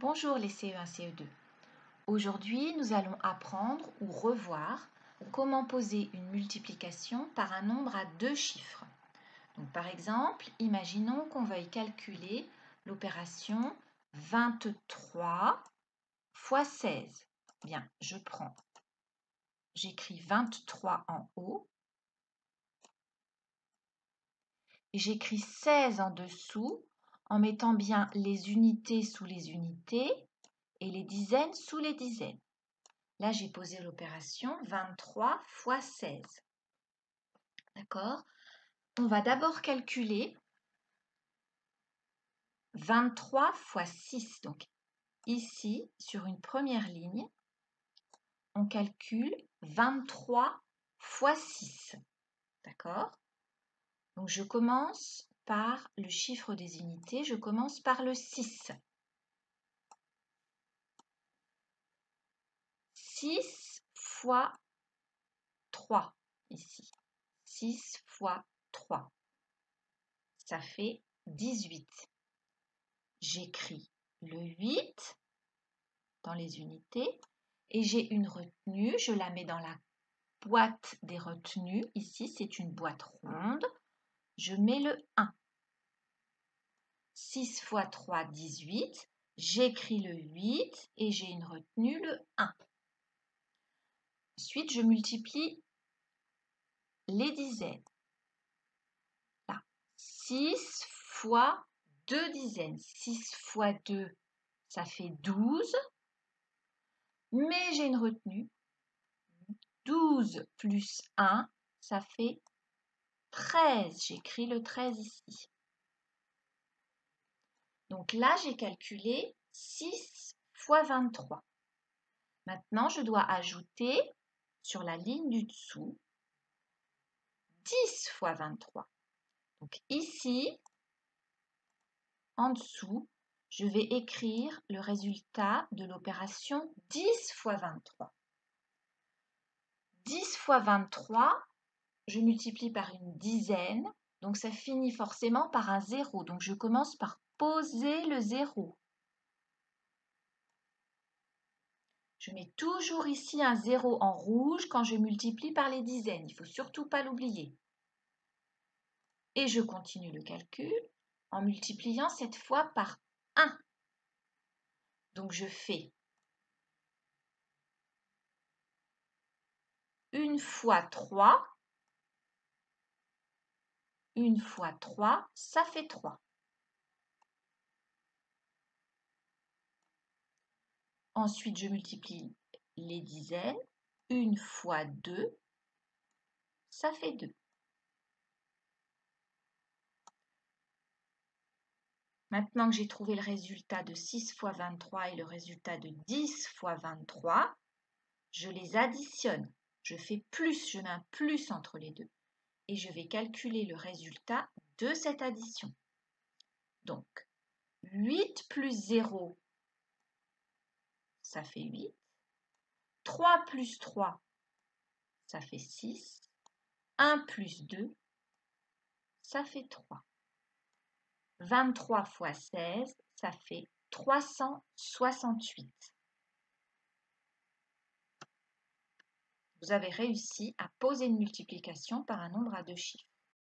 Bonjour les CE1, CE2. Aujourd'hui, nous allons apprendre ou revoir comment poser une multiplication par un nombre à deux chiffres. Donc, par exemple, imaginons qu'on veuille calculer l'opération 23 fois 16. Bien, j'écris 23 en haut et j'écris 16 en dessous en mettant bien les unités sous les unités et les dizaines sous les dizaines. Là, j'ai posé l'opération 23 fois 16. D'accord? On va d'abord calculer 23 fois 6. Donc, ici, sur une première ligne, on calcule 23 fois 6. D'accord? Donc, je commence par le chiffre des unités. Je commence par le 6. 6 fois 3, ici. 6 fois 3. Ça fait 18. J'écris le 8 dans les unités et j'ai une retenue. Je la mets dans la boîte des retenues. Ici, c'est une boîte ronde. Je mets le 1. 6 fois 3, 18. J'écris le 8 et j'ai une retenue, le 1. Ensuite, je multiplie les dizaines. Là, 6 fois 2 dizaines. 6 fois 2, ça fait 12. Mais j'ai une retenue. 12 plus 1, ça fait 13. J'écris le 13 ici. Donc là, j'ai calculé 6 fois 23. Maintenant, je dois ajouter sur la ligne du dessous 10 fois 23. Donc ici, en dessous, je vais écrire le résultat de l'opération 10 fois 23. 10 fois 23, je multiplie par une dizaine, donc ça finit forcément par un 0. Donc je commence par poser le 0. Je mets toujours ici un 0 en rouge quand je multiplie par les dizaines. Il ne faut surtout pas l'oublier. Et je continue le calcul en multipliant cette fois par 1. Donc je fais 1 fois 3. 1 fois 3, ça fait 3. Ensuite, je multiplie les dizaines. 1 fois 2, ça fait 2. Maintenant que j'ai trouvé le résultat de 6 fois 23 et le résultat de 10 fois 23, je les additionne. Je fais plus, je mets un plus entre les deux. Et je vais calculer le résultat de cette addition. Donc, 8 plus 0, ça fait 8. 3 plus 3, ça fait 6. 1 plus 2, ça fait 3. 23 fois 16, ça fait 368. Vous avez réussi à poser une multiplication par un nombre à deux chiffres.